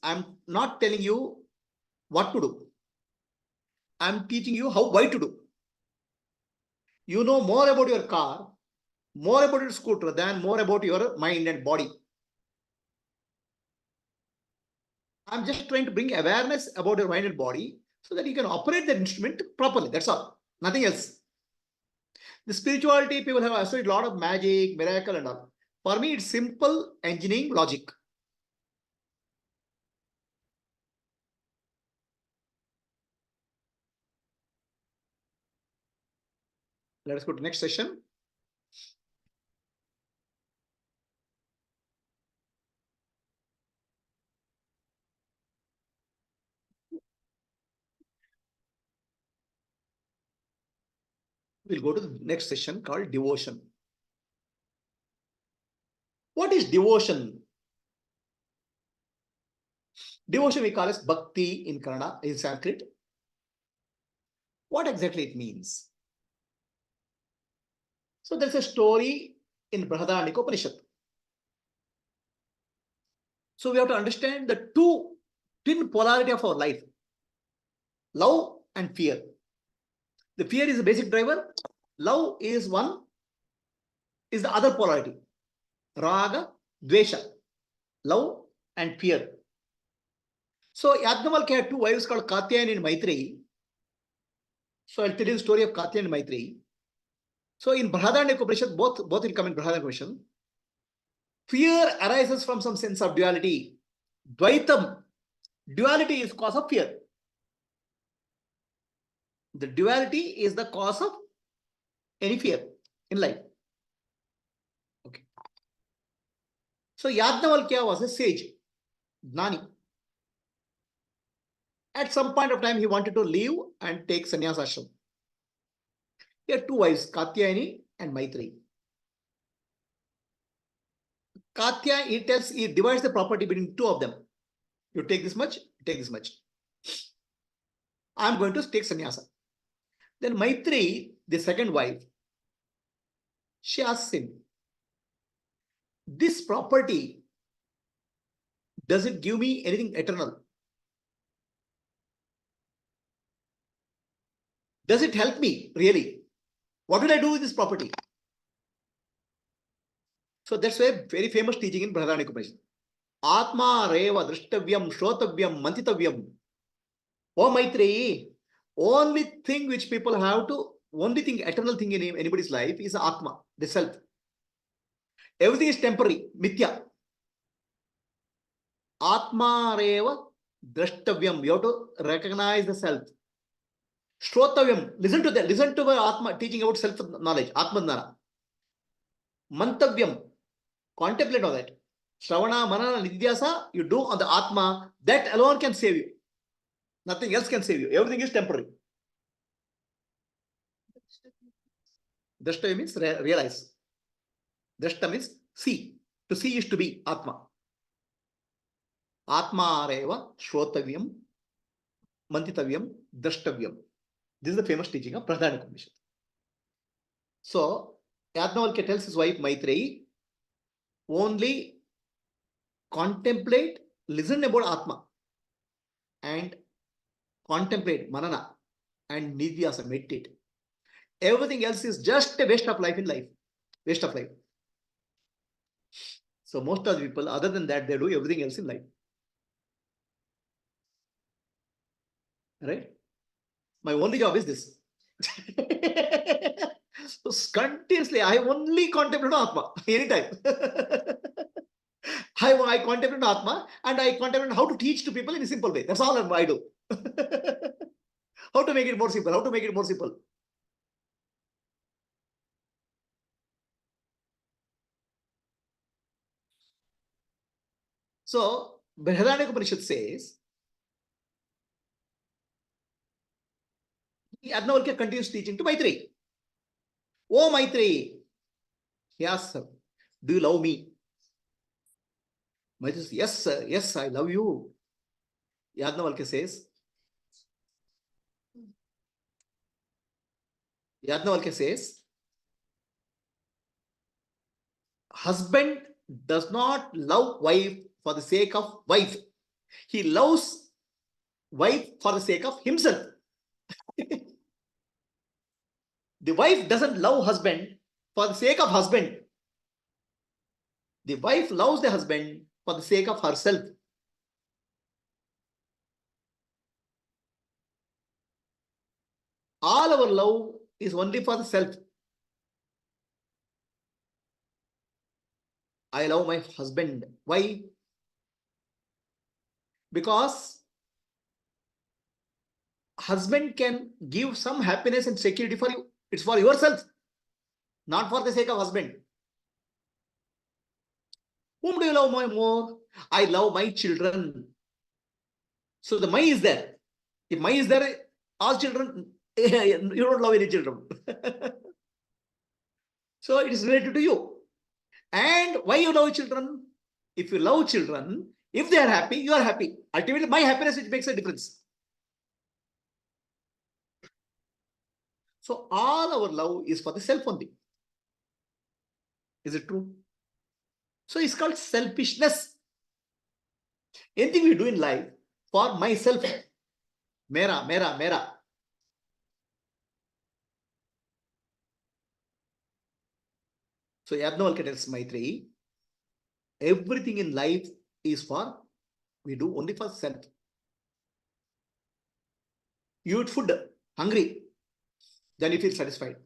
I'm not telling you what to do. I'm teaching you why to do. You know more about your car, more about your scooter than more about your mind and body. I'm just trying to bring awareness about your mind and body so that you can operate the instrument properly. That's all. Nothing else. The spirituality, people have associated a lot of magic, miracle and all. For me, it's simple engineering logic. Let us go to next session. We'll go to the next session called devotion. What is devotion? Devotion we call as bhakti in Kannada, in Sanskrit. What exactly it means? So there's a story in Brihadaranyaka Upanishad. So we have to understand the two twin polarity of our life, love and fear. The fear is the basic driver. Love is the other polarity. Raga, Dvesha, love and fear. So Yajnavalkya had two wives called Katyayani and Maitreyi. So I'll tell you the story of Katyayani and Maitreyi. So in Brihadaranyaka Upanishad, both will come in Brihadaranyaka Upanishad. Fear arises from some sense of duality. Dvaitam, duality is cause of fear. The duality is the cause of any fear in life. Okay. So Yajnavalkya was a sage, Gnani. At some point of time, he wanted to leave and take sannyas ashram. He had two wives, Katyayani and Maitreyi. Katya, he divides the property between two of them. You take this much, take this much. I'm going to take sannyasa. Then Maitreyi, the second wife, she asks him, this property, does it give me anything eternal? Does it help me really? What will I do with this property? So that's a very famous teaching in Brihadaranyaka Upanishad. Atma reva drishtavyam shrotavyam mantitavyam. Oh Maitreyi, only thing which people have to, only thing, eternal thing in anybody's life is Atma, the self. Everything is temporary, mithya. Atma reva drishtavyam. You have to recognize the self. Shrotavyam, listen to that, listen to Atma teaching about self-knowledge, Atma-dnana. Mantavyam, contemplate on that. Shravana, Manana, Nidhyasa, you do on the Atma, that alone can save you. Nothing else can save you. Everything is temporary. Drashta means realize. Drashta means see. To see is to be Atma. Atma areva shrotavyam mantitavyam drashtavyam. This is the famous teaching of Brihadaranyaka Upanishad. So, Yajnavalkya tells his wife Maitreyi, only contemplate, listen about Atma and contemplate, manana and nidhyasa, meditate. Everything else is just a waste of life in life. Waste of life. So most of the people, other than that, they do everything else in life. Right? My only job is this. So continuously, I only contemplate Atma anytime. I contemplate Atma and I contemplate how to teach to people in a simple way. That's all I do. How to make it more simple? How to make it more simple? So, Brihadaranyaka Upanishad says, Yajnavalkya continues teaching to Maitreyi. Oh Maitreyi, he asks her, do you love me? Maitreyi says, yes, sir. Yes, I love you. Yajnavalkya says, husband does not love wife for the sake of wife. He loves wife for the sake of himself. The wife doesn't love husband for the sake of husband. The wife loves the husband for the sake of herself. All our love is only for the self. I love my husband. Why? Because husband can give some happiness and security for you. It's for yourself, not for the sake of husband. Whom do you love more? I love my children. So the my is there. If my is there, all children, you don't love any children. So it is related to you. And why you love children? If you love children, if they are happy, you are happy. Ultimately, my happiness, it makes a difference. So all our love is for the self only. Is it true? So it's called selfishness. Anything we do in life for myself. Mera, mera, mera. So Yajnavalkya tells Maitreyi, everything in life is for, we do only for self. You eat food, hungry, then you feel satisfied,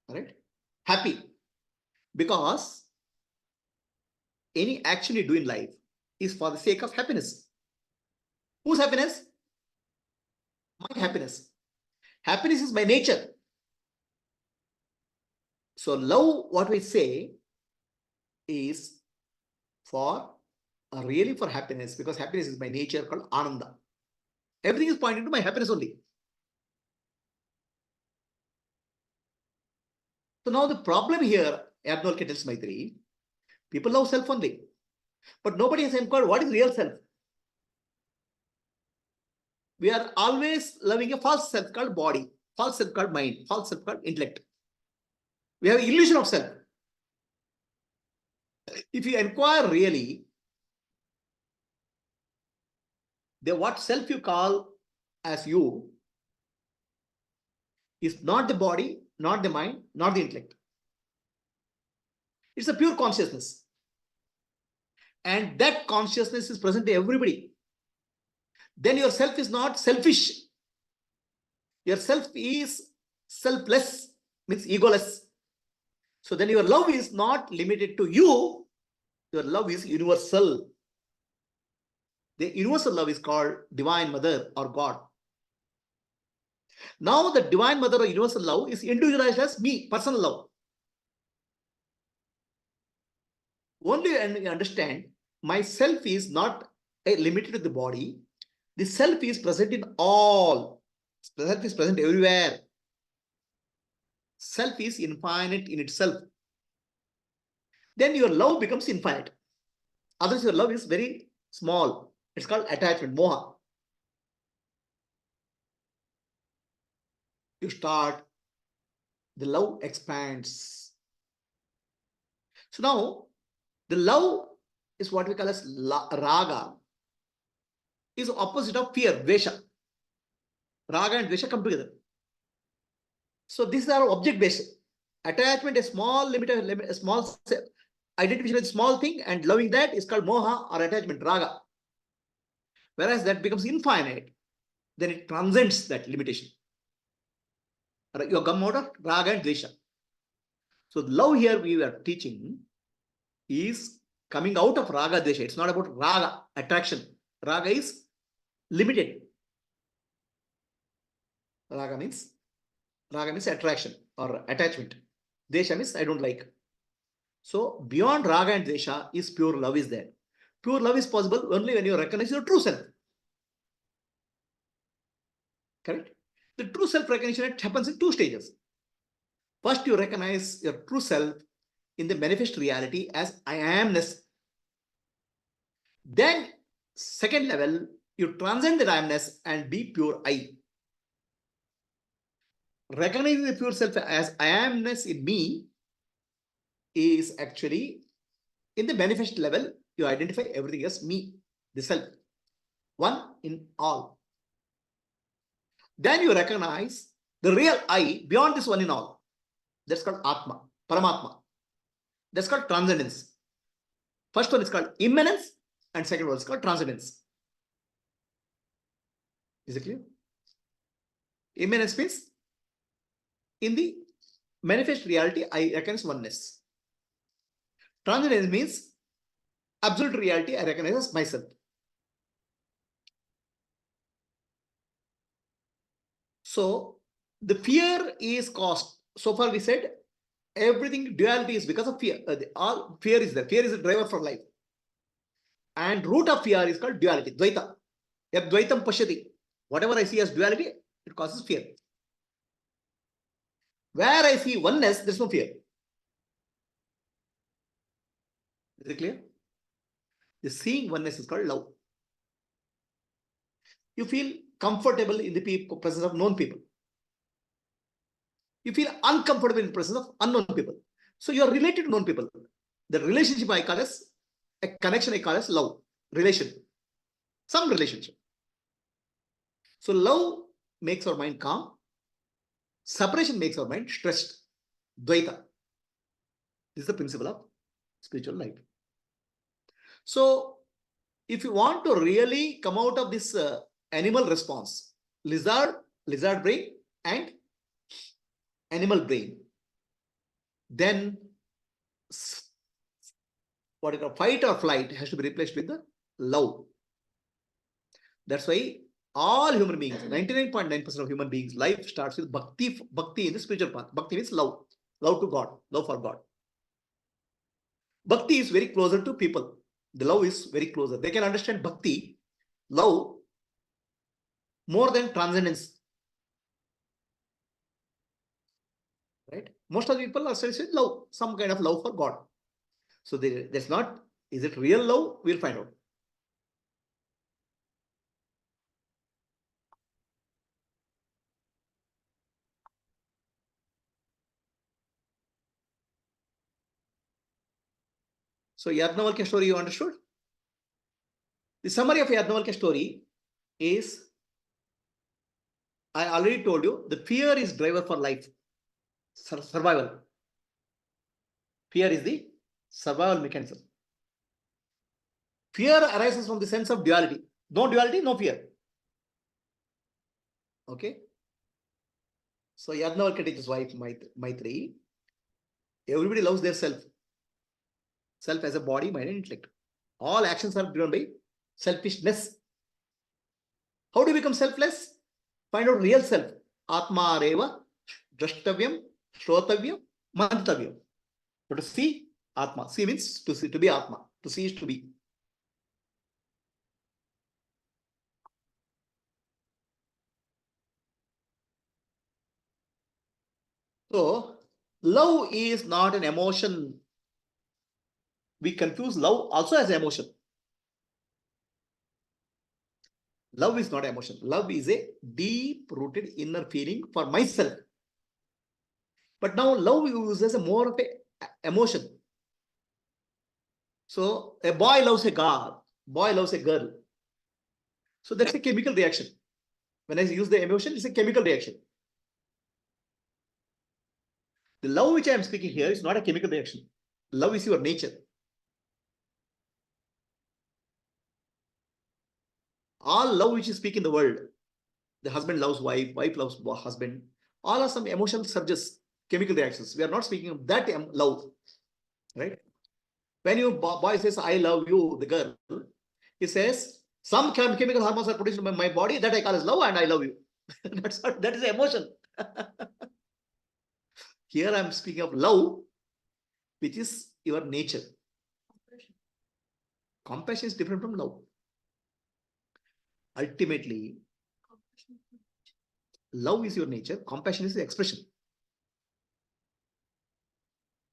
right? Happy. Because any action you do in life is for the sake of happiness. Whose happiness? My happiness. Happiness is my nature. So love, what we say, is for really for happiness, because happiness is my nature, called Ananda. Everything is pointing to my happiness only. So now the problem here, Yajnavalkya tells Maitreyi, people love self only, but nobody has inquired what is real self. We are always loving a false self called body, false self called mind, false self called intellect. We have illusion of self. If you inquire really, then what self you call as you is not the body, not the mind, not the intellect. It's a pure consciousness. And that consciousness is present to everybody. Then your self is not selfish. Your self is selfless, means egoless. So then your love is not limited to you. Your love is universal. The universal love is called Divine Mother or God. Now the Divine Mother or universal love is individualized as me, personal love. Only you understand, myself is not limited to the body. The self is present in all. Self is present everywhere. Self is infinite in itself. Then your love becomes infinite. Otherwise, your love is very small. It's called attachment, moha. You start, the love expands. So now, the love is what we call as raga, is opposite of fear, dvesha. Raga and dvesha come together. So these are object based. Attachment, a small a small identification with small thing, and loving that is called moha or attachment, raga. Whereas that becomes infinite, then it transcends that limitation. You come out of raga and dvesha. So love here we are teaching is coming out of raga dvesha. It's not about raga, attraction. Raga is limited. Raga means attraction or attachment. Desha means I don't like. So beyond raga and desha is pure love is there. Pure love is possible only when you recognize your true self. Correct? The true self recognition happens in two stages. First, you recognize your true self in the manifest reality as I amness. Then, second level, you transcend the I amness and be pure I. Recognizing the pure self as I amness in me is actually in the manifest level, you identify everything as me, the self. one in all. Then you recognize the real I beyond this one in all. That's called Atma, Paramatma. That's called transcendence. First one is called immanence, and second one is called transcendence. Is it clear? Immanence means in the manifest reality, I recognize oneness. Transcendence means absolute reality, I recognize as myself. So the fear is caused. So far we said everything duality is because of fear. All fear is there. Fear is a driver for life. And root of fear is called duality, Dvaita. Advaitam pashyati. Whatever I see as duality, it causes fear. Where I see oneness, there's no fear. Is it clear? The seeing oneness is called love. You feel comfortable in the presence of known people. You feel uncomfortable in the presence of unknown people. So you are related to known people. The relationship I call as a connection, I call as love, relation, some relationship. So love makes our mind calm. Separation makes our mind stressed. Dvaita. This is the principle of spiritual life. So if you want to really come out of this animal response, lizard brain and animal brain, then what is fight or flight has to be replaced with the love. That's why all human beings, 99.9% of human beings, life starts with bhakti in the spiritual path. Bhakti means love to God, love for God. Bhakti is very closer to people. The love is very closer. They can understand bhakti, love, more than transcendence. Right? Most of the people are satisfied with love, some kind of love for God. So there's not, is it real love? We'll find out. So Yadnavalkya story you understood? The summary of Yadnavalkya story is, I already told you, the fear is driver for life, survival. Fear is the survival mechanism. Fear arises from the sense of duality. No duality, no fear. Okay. So Yadnavalkya teaches wife Maitreyi. Everybody loves their self. Self as a body, mind, and intellect. All actions are driven by selfishness. How do you become selfless? Find out real self. Atma reva drashtavyam shrotavyam mantavyam. So to see Atma. See means to see, to be Atma. To see is to be. So love is not an emotion. We confuse love also as emotion. Love is not emotion. Love is a deep-rooted inner feeling for myself. But now love uses a more of a emotion. So a boy loves a girl. Boy loves a girl. So that's a chemical reaction. When I use the emotion, it's a chemical reaction. The love which I am speaking here is not a chemical reaction. Love is your nature. All love which you speak in the world, the husband loves wife, wife loves husband, all are some emotional surges, chemical reactions. We are not speaking of that love, right? When your boy says, I love you, the girl, he says, some chemical hormones are produced by my body that I call as love and I love you. That is emotion. Here I am speaking of love, which is your nature. Compassion is different from love. Ultimately, love is your nature, compassion is the expression.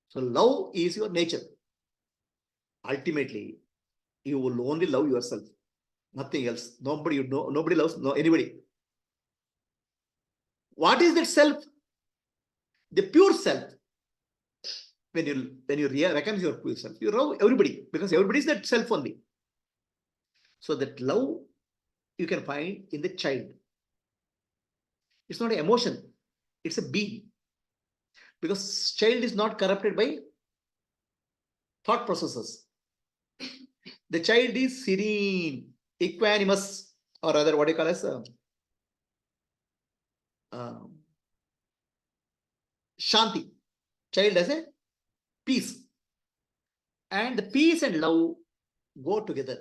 So love is your nature. Ultimately, you will only love yourself, nothing else. Nobody you know, nobody loves anybody. What is that self? The pure self. When you recognize your pure self, you love everybody because everybody is that self only. So that love you can find in the child. It's not an emotion, it's a being. Because child is not corrupted by thought processes. The child is serene, equanimous, or rather what you call as Shanti. Child has a peace. And the peace and love go together.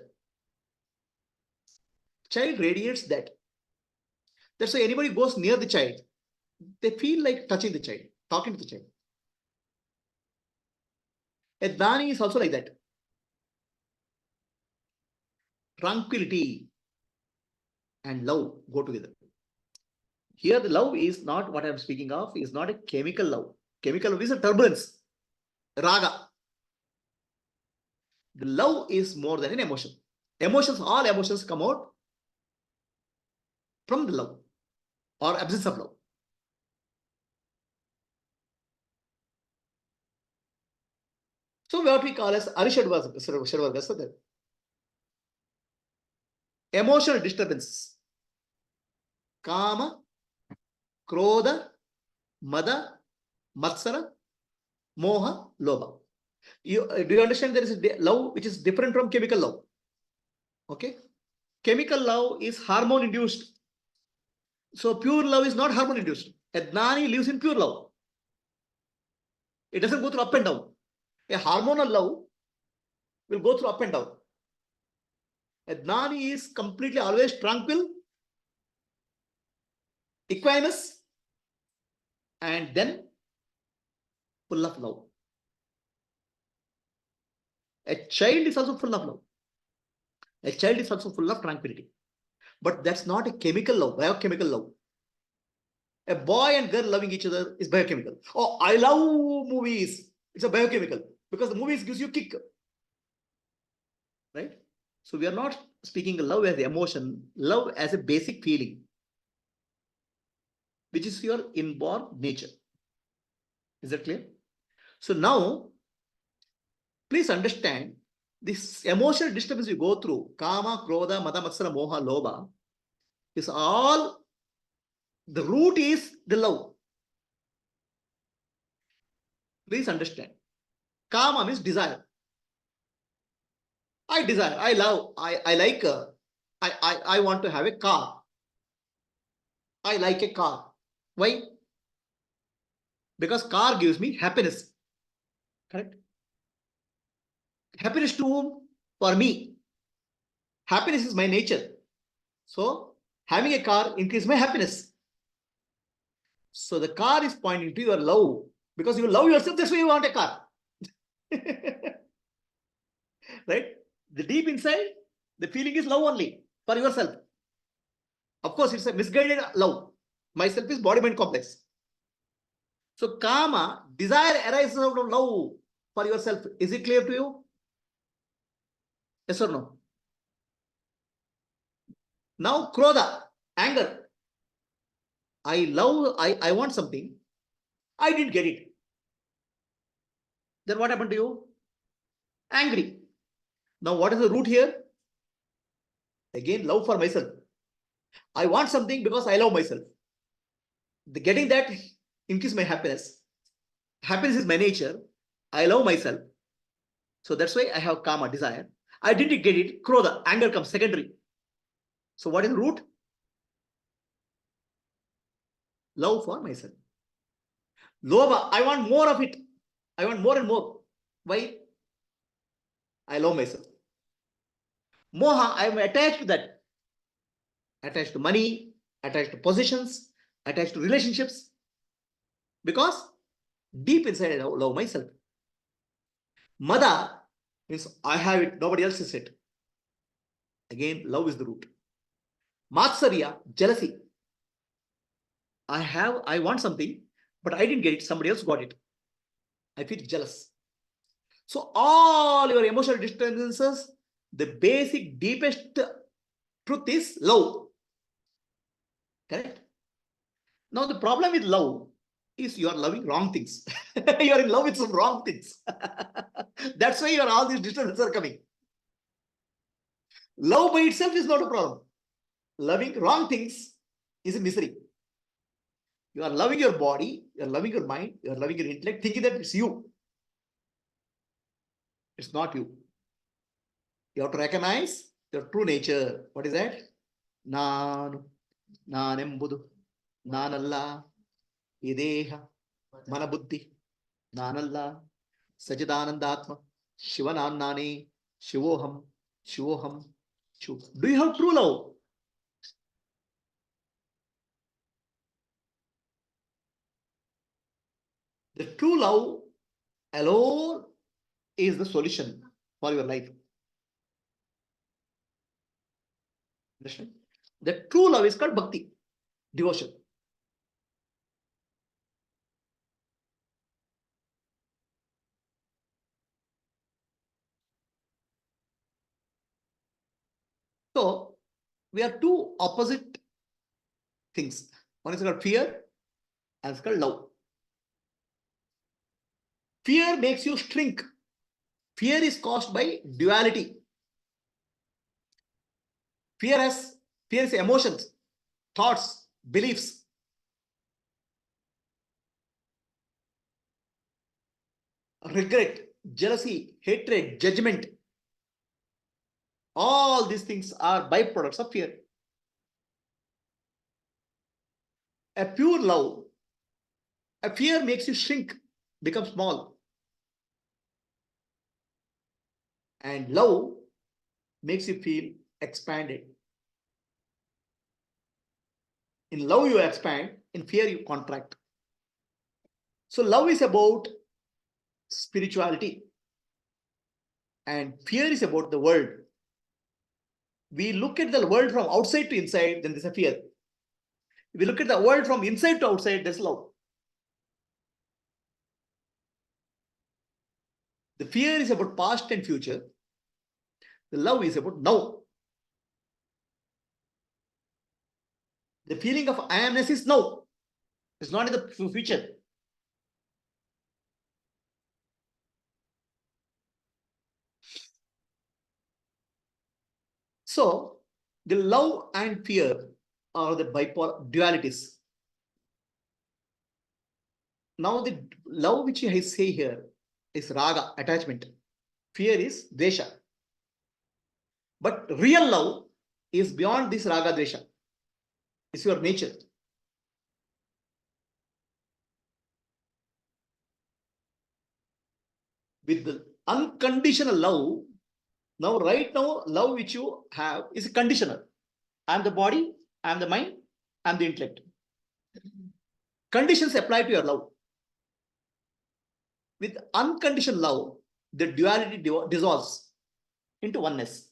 Child radiates that. That's why anybody goes near the child, they feel like touching the child, talking to the child. A Dani is also like that. Tranquility and love go together. Here the love is not what I'm speaking of, is not a chemical love. Chemical love is a turbulence, raga. The love is more than an emotion. Emotions, all emotions come out from the love or absence of love. So what we call as Arishadvargas, emotional disturbances. Kama, Krodha, Mada, Matsara, Moha, Lobha. Do you understand there is a love which is different from chemical love? Okay. Chemical love is hormone induced. So pure love is not hormone induced. A Gnani lives in pure love. It doesn't go through up and down. A hormonal love will go through up and down. A Gnani is completely always tranquil, equanimous, and then full of love. A child is also full of love. A child is also full of tranquility. But that's not a chemical love, biochemical love. A boy and girl loving each other is biochemical. Oh, I love movies. It's a biochemical because the movies gives you kick. Right? So we are not speaking love as emotion, love as a basic feeling, which is your inborn nature. Is that clear? So now, please understand this emotional disturbance you go through, kama, krodha, mada, matsara, moha, lobha, is all, the root is the love. Please understand. Kama means desire. I desire, I love, I like, I want to have a car. I like a car. Why? Because car gives me happiness. Correct? Happiness to whom? For me. Happiness is my nature. So having a car increases my happiness. So the car is pointing to your love. Because you love yourself, that's why you want a car. Right? The deep inside, the feeling is love only for yourself. Of course, it's a misguided love. Myself is body-mind complex. So kama, desire arises out of love for yourself. Is it clear to you? Yes or no? Now krodha, anger. I want something. I didn't get it. Then what happened to you? Angry. Now what is the root here? Again, love for myself. I want something because I love myself. Getting that increases my happiness. Happiness is my nature. I love myself. So that's why I have kama, desire. I didn't get it. Krodha, anger comes secondary. So what is the root? Love for myself. Lobha, I want more of it. I want more and more. Why? I love myself. Moha, I am attached to that. Attached to money, attached to positions, attached to relationships. Because deep inside I love myself. Mada means I have it, nobody else is it. Again, love is the root. Matsarya, jealousy. I want something, but I didn't get it, somebody else got it. I feel jealous. So all your emotional disturbances, the basic, deepest truth is love. Correct? Now the problem with love is you are loving wrong things. You are in love with some wrong things. That's why all these disturbances are coming. Love by itself is not a problem. Loving wrong things is a misery. You are loving your body, you are loving your mind, you are loving your intellect, thinking that it's you. It's not you. You have to recognize your true nature. What is that? Nanu, nanembudu, nanalla, ideha, manabuddhi, nanalla, Sachidananda Shivanannani, Shivoham, Shivoham, Shiv. Do you have true love? The true love alone is the solution for your life. Understand? The true love is called bhakti, devotion. So we are two opposite things. One is called fear, and it's called love. Fear makes you shrink. Fear is caused by duality. Fear is emotions, thoughts, beliefs. Regret, jealousy, hatred, judgment. All these things are byproducts of fear. A pure love, a fear makes you shrink, become small. And love makes you feel expanded. In love, you expand, in fear, you contract. So, love is about spirituality, and fear is about the world. We look at the world from outside to inside, then there's a fear. If we look at the world from inside to outside, there's love. The fear is about past and future. The love is about now. The feeling of I amness is now. It's not in the future. So, the love and fear are the bipolar dualities. Now, the love which I say here is raga, attachment. Fear is dvesha. But real love is beyond this raga, dvesha. It's your nature. With the unconditional love, right now, love which you have is conditional. I am the body, I am the mind, I am the intellect. Conditions apply to your love. With unconditional love, the duality dissolves into oneness.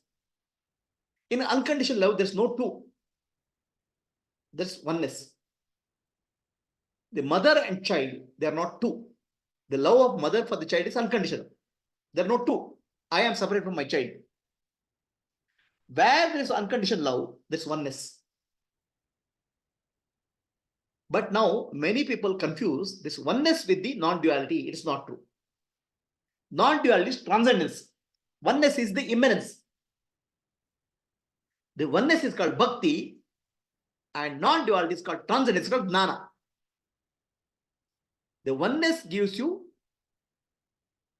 In unconditional love, there's no two. There's oneness. The mother and child, they are not two. The love of mother for the child is unconditional. There are no two. I am separate from my child. Where there is unconditional love, there's oneness. But now, many people confuse this oneness with the non-duality. It is not true. Non-duality is transcendence. Oneness is the immanence. The oneness is called bhakti, and non-duality is called transcendence. It's called gnana. The oneness gives you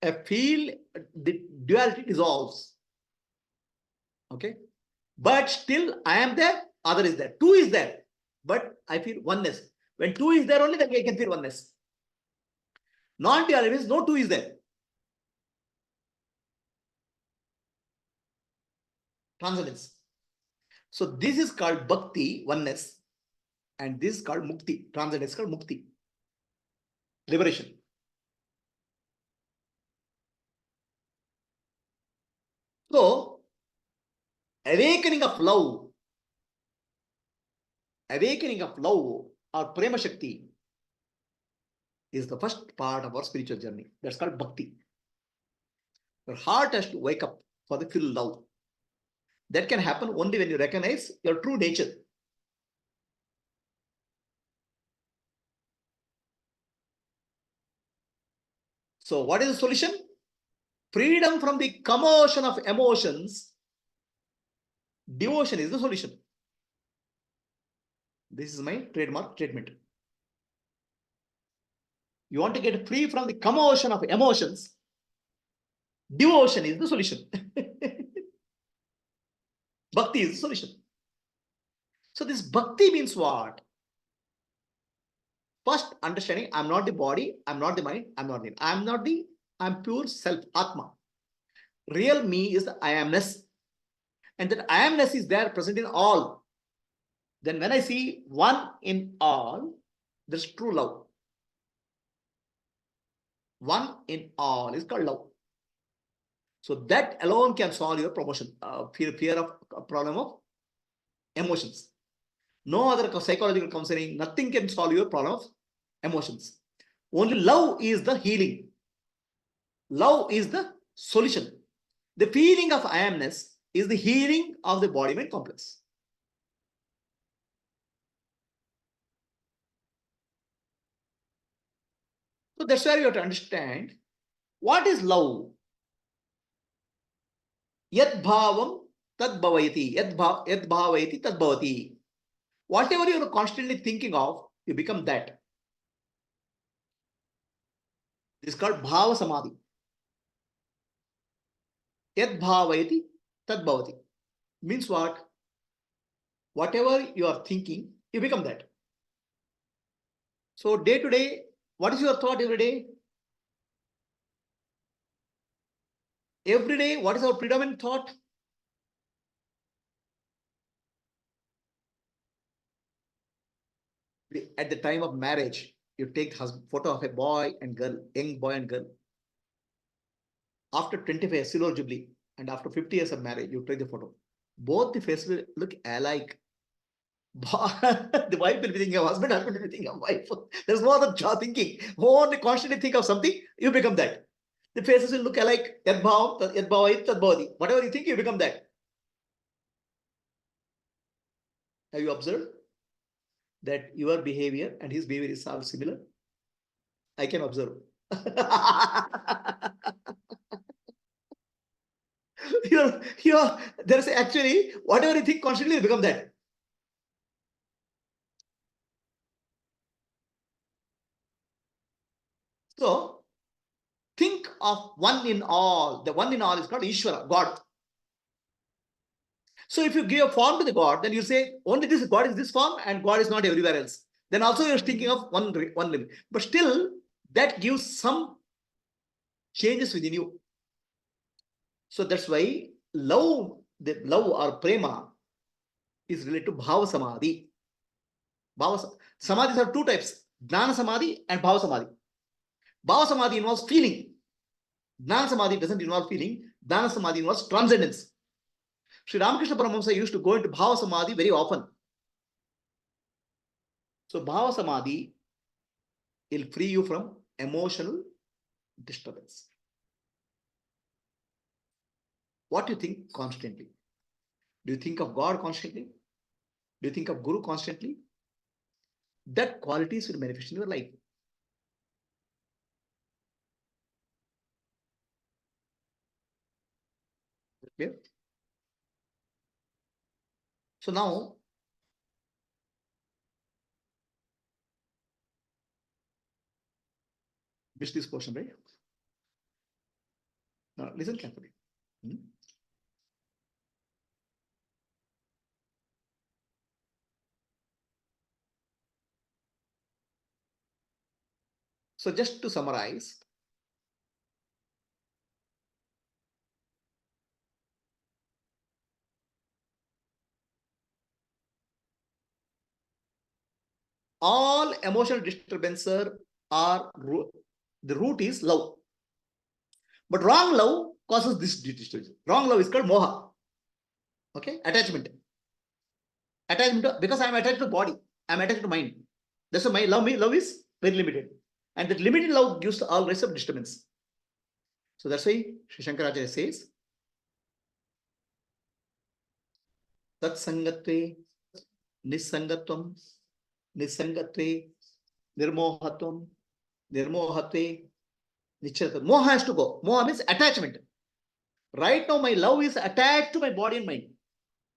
a feel, the duality dissolves. Okay? But still, I am there, other is there. Two is there, but I feel oneness. When two is there only, then I can feel oneness. Non-duality means no two is there. Transcendence. So this is called bhakti, oneness, and this is called mukti. Transcendence is called mukti, liberation. So awakening of love or prema shakti is the first part of our spiritual journey. That's called bhakti. Your heart has to wake up for the full love. That can happen only when you recognize your true nature. So what is the solution? Freedom from the commotion of emotions. Devotion is the solution. This is my trademark statement. You want to get free from the commotion of emotions. Devotion is the solution. Bhakti is the solution. So this bhakti means what? First understanding, I'm not the body, I'm not the mind, I'm pure self, Atma. Real me is the I amness. And that I amness is there present in all. Then when I see one in all, there's true love. One in all is called love. So that alone can solve your fear of problem of emotions. No other psychological counseling, nothing can solve your problem of emotions. Only love is the healing. Love is the solution. The feeling of I amness is the healing of the body-mind complex. So that's where you have to understand what is love. Yad bhavam tad bhavayati. Yad bhavayati tad bhavati. Whatever you are constantly thinking of, you become that. This is called bhava samadhi. Yad bhavayati tad bhavati. Means what? Whatever you are thinking, you become that. So day to day, what is your thought every day? Every day, what is our predominant thought? At the time of marriage, you take photo of a boy and girl, young boy and girl. After 25 years, silver jubilee, and after 50 years of marriage, you take the photo. Both the faces will look alike. The wife will be thinking of husband, husband will be thinking of wife. There's no other thinking. Only constantly think of something, you become that. The faces will look alike. Whatever you think, you become that. Have you observed that your behavior and his behavior is all similar? I can observe. There's actually whatever you think constantly, you become that. So think of one in all. The one in all is called Ishvara, God. So if you give a form to the God, then you say only this God is this form and God is not everywhere else. Then also you're thinking of one limit. But still, that gives some changes within you. So that's why the love or prema is related to bhava samadhi. Samadhis are two types, Jnana samadhi and bhava samadhi. Bhava samadhi involves feeling. Jnana samadhi doesn't involve feeling. Jnana samadhi involves transcendence. Sri Ramakrishna Paramahamsa used to go into bhava samadhi very often. So bhava samadhi will free you from emotional disturbance. What do you think constantly? Do you think of God constantly? Do you think of Guru constantly? That qualities will manifest in your life. Okay. So now, missed this portion, right? Now, listen carefully. So just to summarize, all emotional disturbances are the root is love. But wrong love causes this disturbance. Wrong love is called moha. Okay, attachment. Attachment to, because I am attached to body, I am attached to mind. That's why my love is very limited. And that limited love gives all rest of disturbance. So that's why Sri Shankaracharya says, Tat sangatve nisangatvam nisangatve nirmohatvam nirmohatve nicharatvam. Moha has to go. Moha means attachment. Right now, my love is attached to my body and mind.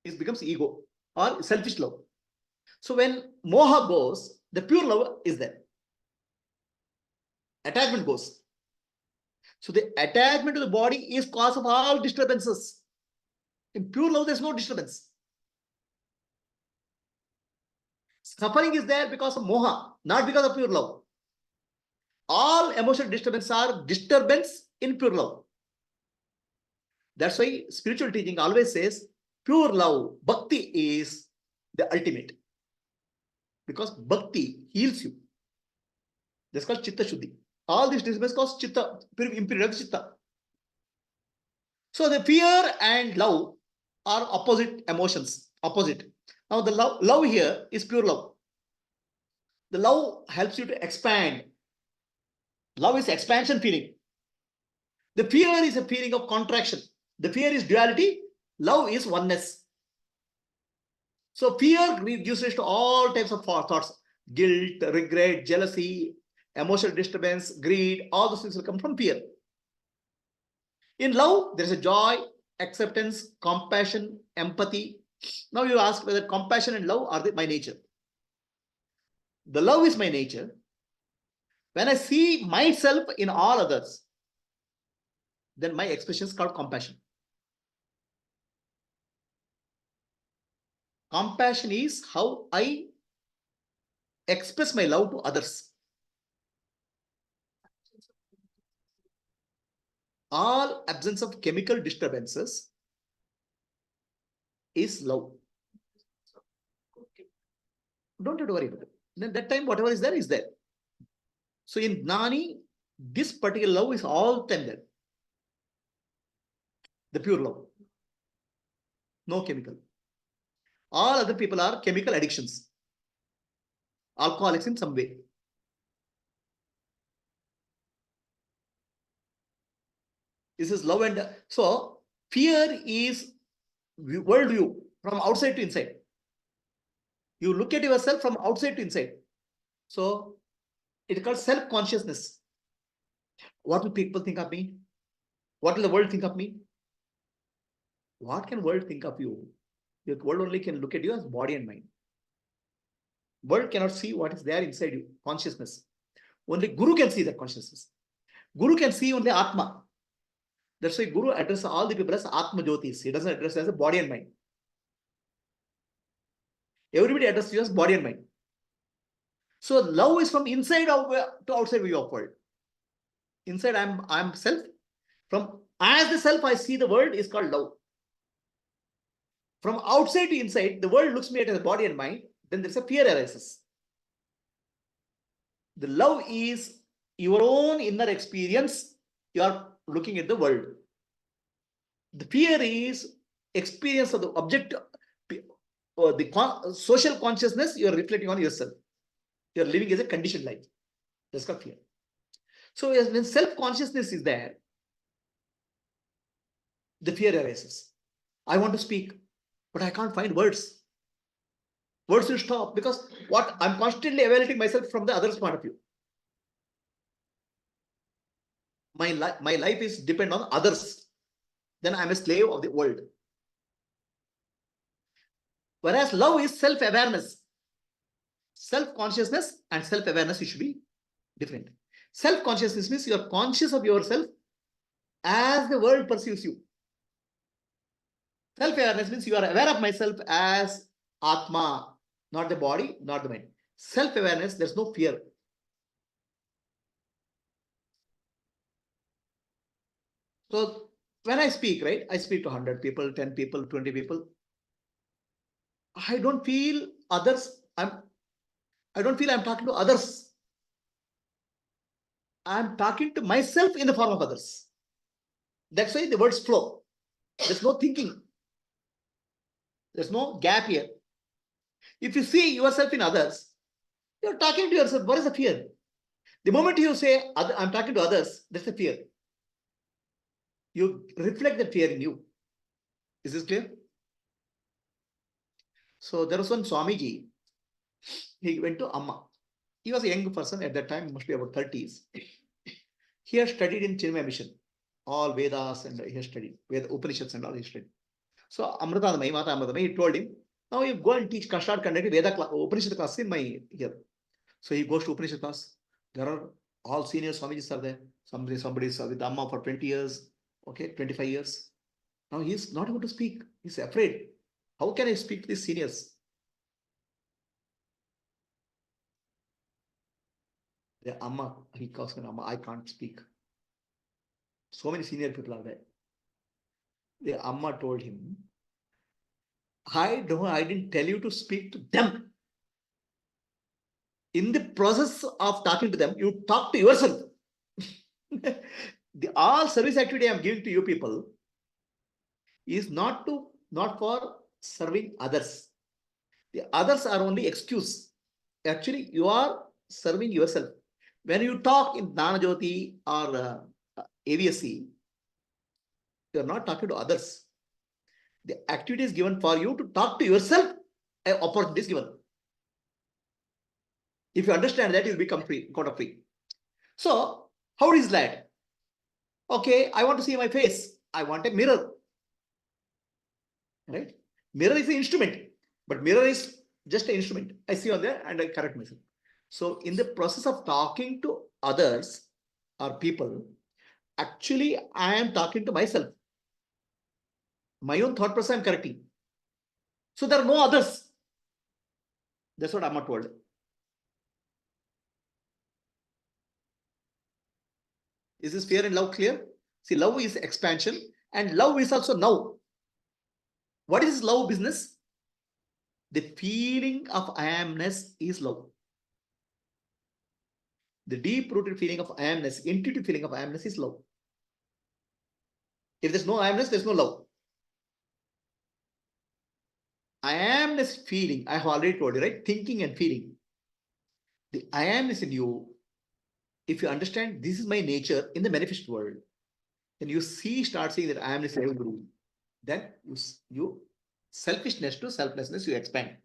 It becomes ego or selfish love. So when moha goes, the pure love is there. Attachment goes. So the attachment to the body is cause of all disturbances. In pure love, there's no disturbance. Suffering is there because of moha, not because of pure love. All emotional disturbance are disturbance in pure love. That's why spiritual teaching always says pure love, bhakti is the ultimate. Because bhakti heals you. That's called chitta shuddhi. All these disturbance cause chitta, impurity of chitta. So the fear and love are opposite emotions. Opposite. Now the love here is pure love. The love helps you to expand. Love is expansion feeling. The fear is a feeling of contraction. The fear is duality. Love is oneness. So fear gives rise to all types of thoughts. Guilt, regret, jealousy, emotional disturbance, greed. All those things will come from fear. In love, there is a joy, acceptance, compassion, empathy. Now you ask whether compassion and love are my nature. The love is my nature. When I see myself in all others, then my expression is called compassion. Compassion is how I express my love to others. All absence of chemical disturbances is love. Don't have to worry about it. Then that time, whatever is there is there. So in Gnani, this particular love is all time there. The pure love. No chemical. All other people are chemical addictions. Alcoholics in some way. This is love and so fear is worldview from outside to inside. You look at yourself from outside to inside. So it's called self-consciousness. What will people think of me? What will the world think of me? What can world think of you? The world only can look at you as body and mind. World cannot see what is there inside you, consciousness. Only Guru can see that consciousness. Guru can see only Atma. That's why Guru addresses all the people as Atma Jyotis. He doesn't address as a body and mind. Everybody addresses you as body and mind. So love is from inside to outside view of world. Inside I'm self. From as the self I see the world is called love. From outside to inside, the world looks me at as body and mind, then there's a fear arises. The love is your own inner experience. You are looking at the world. The fear is experience of the object, or the social consciousness you are reflecting on yourself. You are living as a conditioned life. That's called fear. So when self-consciousness is there, the fear arises. I want to speak, but I can't find words. Words will stop because what I'm constantly evaluating myself from the other's point of view. My life is dependent on others. Then I'm a slave of the world. Whereas love is self-awareness. Self-consciousness and self-awareness should be different. Self-consciousness means you are conscious of yourself as the world perceives you. Self-awareness means you are aware of myself as Atma, not the body, not the mind. Self-awareness, there's no fear. So when I speak, right, I speak to 100 people, 10 people, 20 people. I don't feel others. I don't feel I'm talking to others. I'm talking to myself in the form of others. That's why the words flow. There's no thinking. There's no gap here. If you see yourself in others, you're talking to yourself. What is the fear? The moment you say, I'm talking to others, that's the fear. You reflect the fear in you. Is this clear? So there was one Swamiji. He went to Amma. He was a young person at that time, must be about 30s. He has studied in Chinmaya Mission, all Vedas, and he has studied Upanishads and all he studied. So Amrita Mata Amrita, he told him, Now you go and teach, start conducting Veda class, Upanishad class in my here. So he goes to Upanishad class. There are all senior Swamijis are there. Somebody is with Amma for 20 years, okay, 25 years. Now he's not able to speak. He's afraid. How can I speak to these seniors? The Amma, he calls me Amma, I can't speak. So many senior people are there. The Amma told him, I didn't tell you to speak to them. In the process of talking to them, you talk to yourself. All service activity I'm giving to you people is not for serving others. The others are only excuse. Actually, you are serving yourself. When you talk in Dana Jyoti or AVSC, you are not talking to others. The activity is given for you to talk to yourself. An opportunity is given. If you understand that, you'll become free, kind of free. So, how is that? Okay, I want to see my face. I want a mirror. Right? Mirror is an instrument, but mirror is just an instrument. I see on there and I correct myself. So, in the process of talking to others or people, actually, I am talking to myself. My own thought process I am correcting. So, there are no others. That's what Amma told. Is this fear and love clear? See, love is expansion and love is also now. What is love business? The feeling of I amness is love. The deep-rooted feeling of I amness, intuitive feeling of I amness is love. If there's no I amness, there's no love. I amness feeling, I have already told you, right? Thinking and feeling. The I amness in you, if you understand this is my nature in the manifest world, then you start seeing that I amness in everybody. Then you selfishness to selflessness, you expand.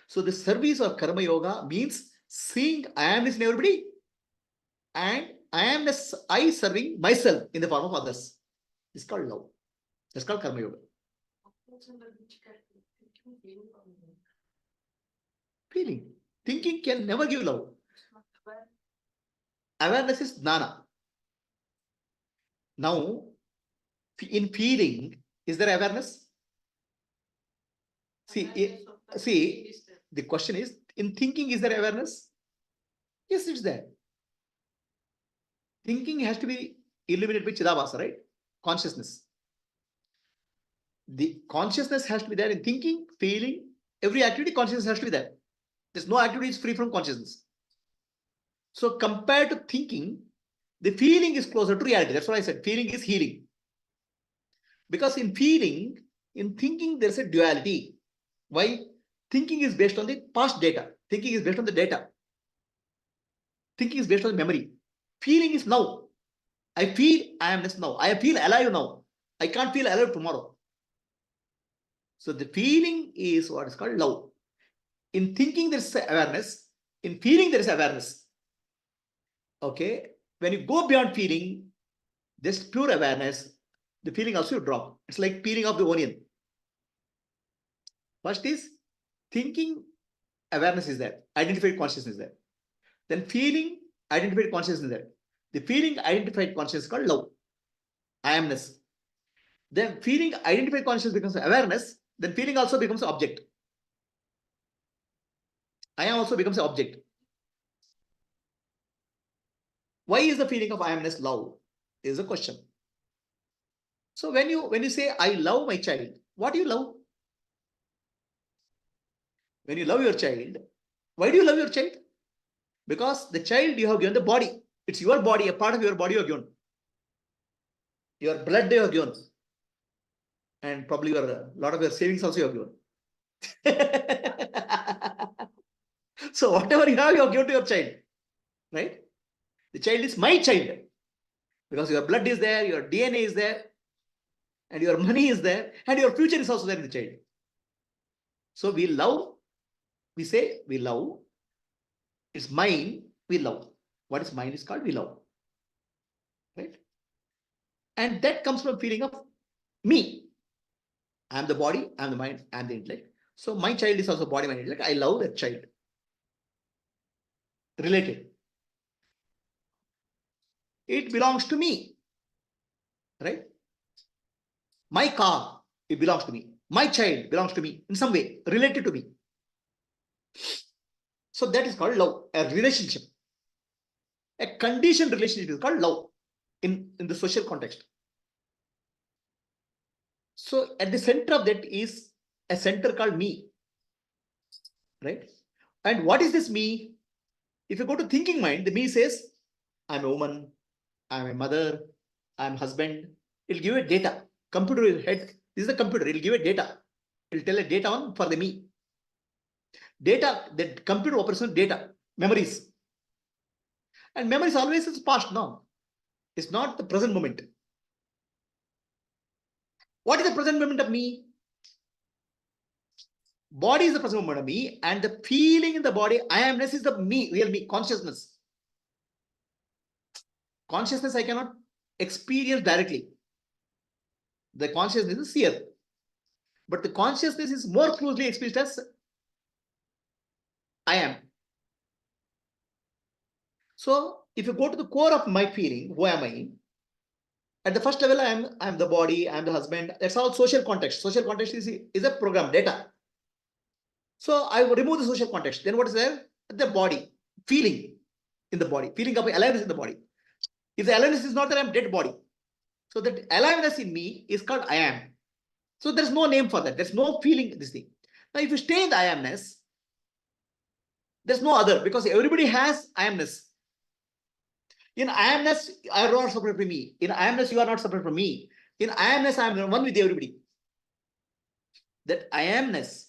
So the service of karma yoga means seeing I amness in everybody and I serving myself in the form of others. It's called love. That's called karma yoga. Feeling. Thinking can never give love. Awareness is jnana. Now, in feeling, is there awareness? See, the question is, in thinking, is there awareness? Yes, it's there. Thinking has to be illuminated with Chidabhasa, right? Consciousness. The consciousness has to be there in thinking, feeling, every activity, consciousness has to be there. There's no activity is free from consciousness. So compared to thinking, the feeling is closer to reality. That's what I said. Feeling is healing. Because in feeling, in thinking, there's a duality. Why? Thinking is based on the past data. Thinking is based on the data. Thinking is based on the memory. Feeling is now. I feel I am this now. I feel alive now. I can't feel alive tomorrow. So the feeling is what is called love. In thinking, there is awareness. In feeling, there is awareness. Okay. When you go beyond feeling, just pure awareness, the feeling also drop. It's like peeling off the onion. First is thinking, awareness is there. Identified consciousness is there. Then feeling, identified consciousness is there. The feeling, identified consciousness is called love. I amness. Then feeling, identified consciousness becomes awareness. Then feeling also becomes object. I am also becomes an object. Why is the feeling of I amness love? Is a question. So when you say I love my child, what do you love? When you love your child, why do you love your child? Because the child you have given the body. It's your body, a part of your body you have given. Your blood you have given. And probably a lot of your savings also you have given. So whatever you have given to your child. Right? The child is my child. Because your blood is there, your DNA is there, and your money is there, and your future is also there in the child. So we love, we say we love. It's mine, we love. What is mine is called we love. Right? And that comes from feeling of me. I am the body, I am the mind, I am the intellect. So my child is also body mind. Like I love that child. Related. It belongs to me. Right? My car, it belongs to me. My child belongs to me in some way, related to me. So that is called love, a relationship. A conditioned relationship is called love in the social context. So at the center of that is a center called me. Right? And what is this me? If you go to thinking mind, the me says, I'm a woman, I'm a mother, I'm a husband. It'll give it data. Computer head. This is the computer. It'll give it data. It'll tell a data on for the me. Data, that computer operates on data, memories. And memories always is past now. It's not the present moment. What is the present moment of me? Body is the present moment of me, and the feeling in the body, I amness is the me, real me, consciousness. Consciousness I cannot experience directly. The consciousness is here. But the consciousness is more closely experienced as I am. So if you go to the core of my feeling, who am I? At the first level, I am the body, I am the husband. That's all social context. Social context is a program, data. So I would remove the social context. Then what is there? The body, feeling in the body, feeling of aliveness in the body. If the aliveness is not there, I'm dead body. So that aliveness in me is called I am. So there's no name for that. There's no feeling this thing. Now, if you stay in the I amness, there's no other because everybody has I amness. In I amness, I are not separate from me. In I amness, you are not separate from me. In I amness, I am one with everybody. That I amness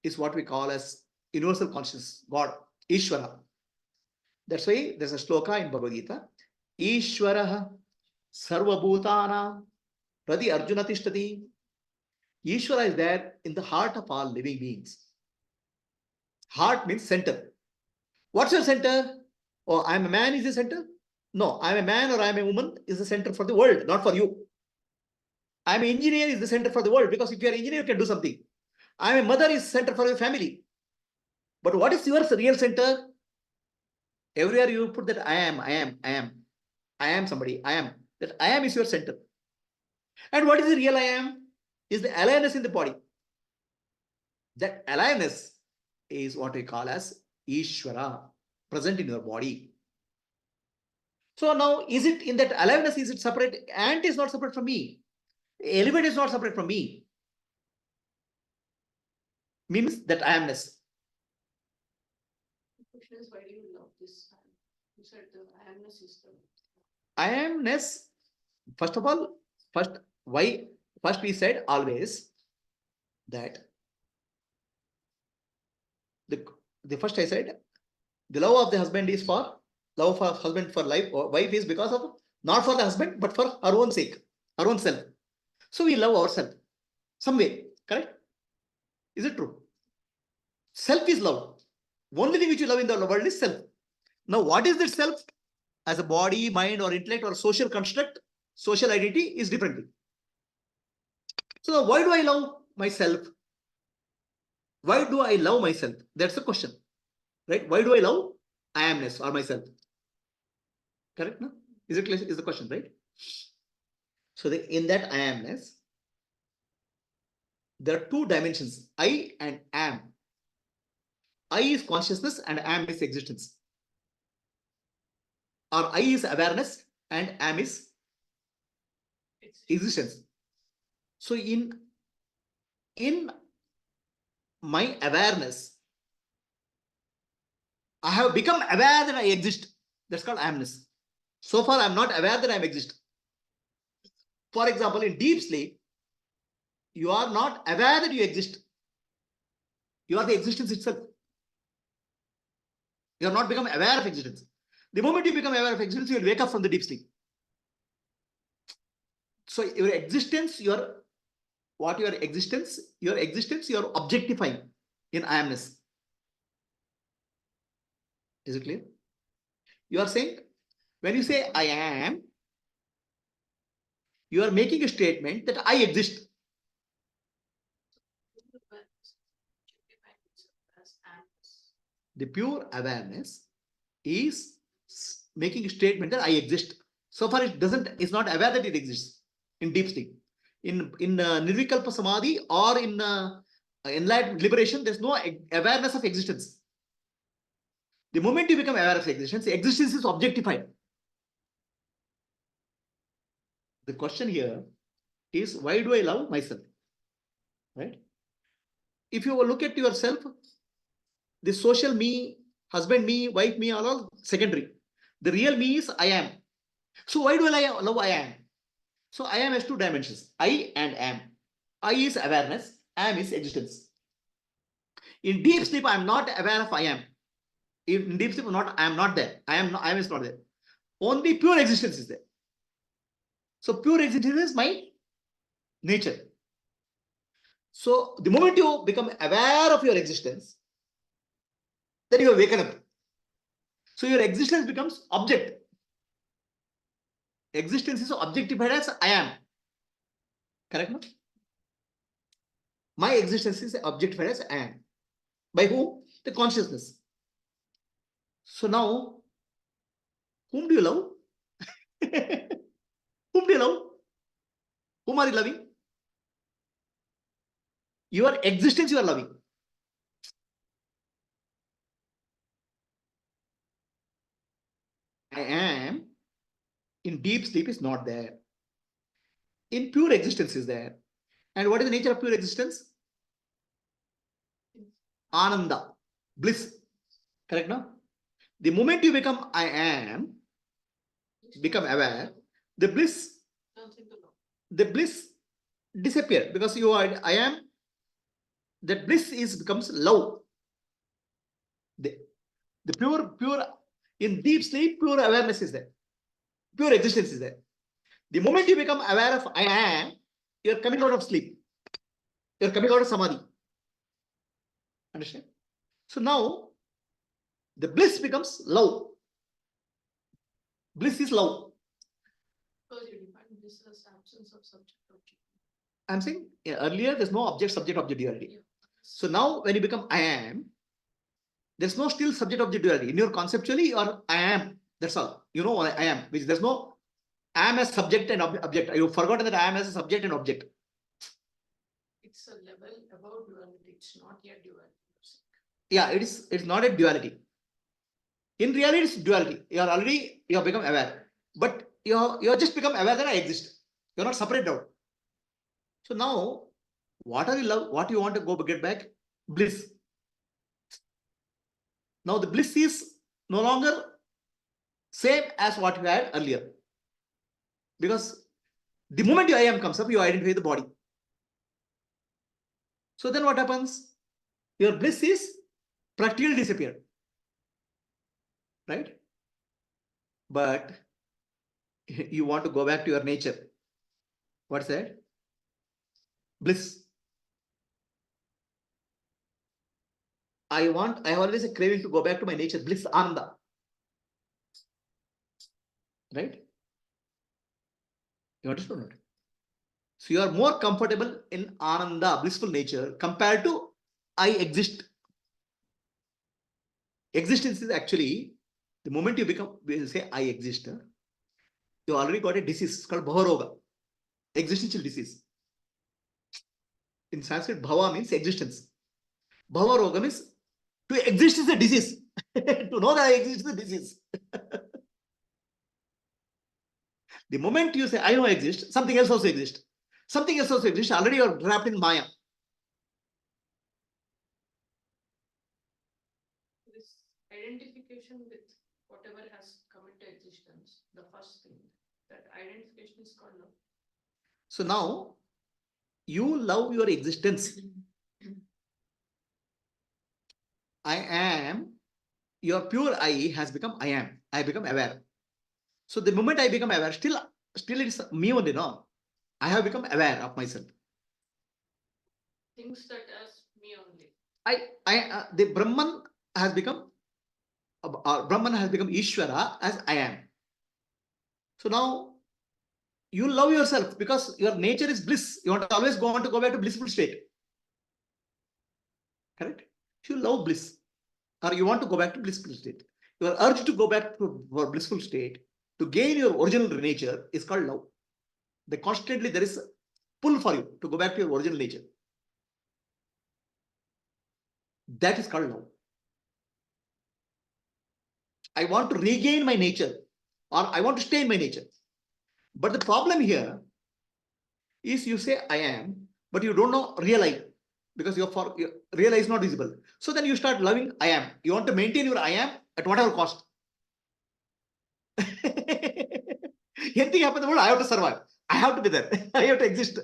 is what we call as universal consciousness, God, Ishvara. That's why there's a shloka in Bhagavad Gita. Ishvaraha sarvabhutana prati arjuna tishtati. Ishvara is there in the heart of all living beings. Heart means center. What's your center? Oh, I'm a man is the center? No, I'm a man or I'm a woman is the center for the world, not for you. I'm an engineer is the center for the world because if you're an engineer, you can do something. I'm a mother is center for your family. But what is your real center? Everywhere you put that I am somebody, I am. That I am is your center. And what is the real I am? Is the aliveness in the body. That aliveness is what we call as Ishvara, present in your body. So now, is it in that aliveness, is it separate? Ant is not separate from me. Element is not separate from me. Means that I amness. The question is, why do you love this? You said the I amness is the I amness, first of all, why? First we said always that the first I said the love of the husband is for love of husband for life, or wife is because of not for the husband but for our own sake, our own self. So we love ourselves some way, correct? Is it true? Self is love. Only thing which you love in the world is self. Now, what is that self? As a body, mind, or intellect, or social construct, social identity is different. So why do I love myself? Why do I love myself? That's the question, right? Why do I love I amness or myself? Correct? No? Is it clear? Is the question, right? So in that I amness, there are two dimensions, I and am. I is consciousness and am is existence. Or I is awareness and am is existence. So in my awareness, I have become aware that I exist. That's called amness. So far, I'm not aware that I exist. For example, in deep sleep, you are not aware that you exist. You are the existence itself. You have not become aware of existence. The moment you become aware of existence, you will wake up from the deep sleep. So your existence, your existence, you're objectifying in I amness. Is it clear? You are saying, when you say I am, you are making a statement that I exist. The pure awareness is making a statement that I exist. So far, it's not aware that it exists in deep sleep. In Nirvikalpa Samadhi or in enlightened liberation, there's no awareness of existence. The moment you become aware of existence is objectified. The question here is, why do I love myself? Right? If you look at yourself, the social me, husband me, wife me, all secondary. The real me is I am. So why do I love I am? So I am has two dimensions, I and am. I is awareness, am is existence. In deep sleep, I am not aware of I am. In deep sleep, I am not there. I am is not there. Only pure existence is there. So pure existence is my nature. So the moment you become aware of your existence, then you awaken up. So your existence becomes object. Existence is objectified as I am. Correct? No? My existence is objectified as I am. By whom? The consciousness. So now, whom do you love? Whom do you love? Whom are you loving? Your existence you are loving. I am in deep sleep is not there. In pure existence is there. And what is the nature of pure existence? Ananda, bliss. Correct, no? The moment you become I am, become aware, the bliss disappear, because you are I am. That bliss becomes love. The pure in deep sleep, pure awareness is there. Pure existence is there. The moment you become aware of I am, you're coming out of sleep. You're coming out of samadhi. Understand? So now the bliss becomes love. Bliss is love. Because you define this as absence of subject object. I'm saying earlier there's no object subject object duality. Yeah. So now when you become I am, there's no still subject object duality. In your conceptually, or I am, that's all. You know I am, which there's no I am as subject and object. You've forgotten that I am as a subject and object. It's a level above duality. It's not yet duality. Yeah, it's not a duality. In reality, it's duality. You have become aware. But you have just become aware that I exist. You're not separate out. So now, what are you love? What you want to get back? Bliss. Now the bliss is no longer same as what you had earlier. Because the moment your I am comes up, you identify the body. So then what happens? Your bliss is practically disappeared. Right? But you want to go back to your nature. What's that? Bliss. I have always a craving to go back to my nature, bliss, ananda. Right? You understand what? So you are more comfortable in ananda, blissful nature, compared to I exist. Existence is actually the moment you say I exist, you already got a disease called bhavaroga, existential disease. In Sanskrit, bhava means existence. Bhavaroga means to exist is a disease. To know that I exist is a disease. The moment you say I know I exist, something else also exists. Something else also exists. Already you are wrapped in Maya. This identification with whatever has come into existence, the first thing, that identification is called love. So now you love your existence. I am, your pure I has become I am. I become aware. So the moment I become aware, still it's me only, no? I have become aware of myself. Things that as me only. The Brahman has become Ishvara as I am. So now you love yourself because your nature is bliss. You want to always go back to blissful state. Correct? You love bliss. or you want to go back to blissful state. Your urge to go back to blissful state, to gain your original nature, is called love. Constantly there is a pull for you to go back to your original nature. That is called love. I want to regain my nature, or I want to stay in my nature. But the problem here is you say I am, but you don't know real I, because your real I is not visible. So then you start loving I am. You want to maintain your I am at whatever cost. Anything happens in the world, I have to survive. I have to be there. I have to exist.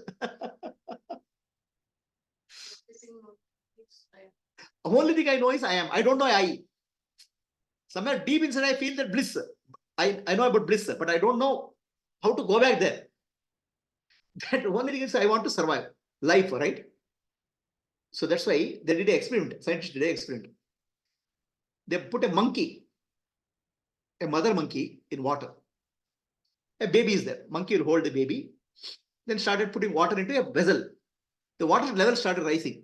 Only thing I know is I am. I don't know I. Somewhere deep inside, I feel that bliss. I know about bliss, but I don't know how to go back there. That only thing is I want to survive life, right? So that's why they did an experiment. Scientists did an experiment. They put a monkey, a mother monkey, in water. A baby is there. Monkey will hold the baby, then started putting water into a vessel. The water level started rising.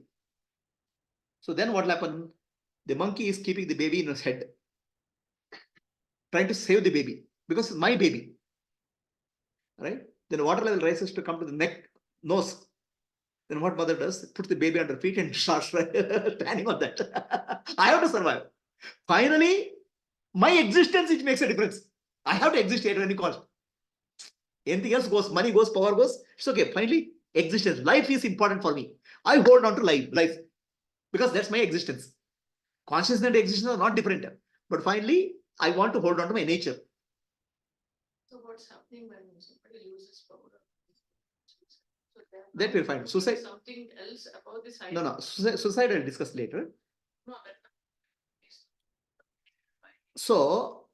So then what happened? The monkey is keeping the baby in his head, trying to save the baby, because it's my baby, right? Then water level rises to come to the neck, nose. Then what mother does? Puts the baby under feet and starts standing on that. I have to survive. Finally, my existence, which makes a difference. I have to exist at any cost. Anything else goes, money goes, power goes. It's okay. Finally, existence. Life is important for me. I hold on to life, because that's my existence. Consciousness and existence are not different. But finally, I want to hold on to my nature. So what's happening when somebody loses power? So that we'll find. Suicide. Something else about this idea. No. Suicide I'll discuss later. No, so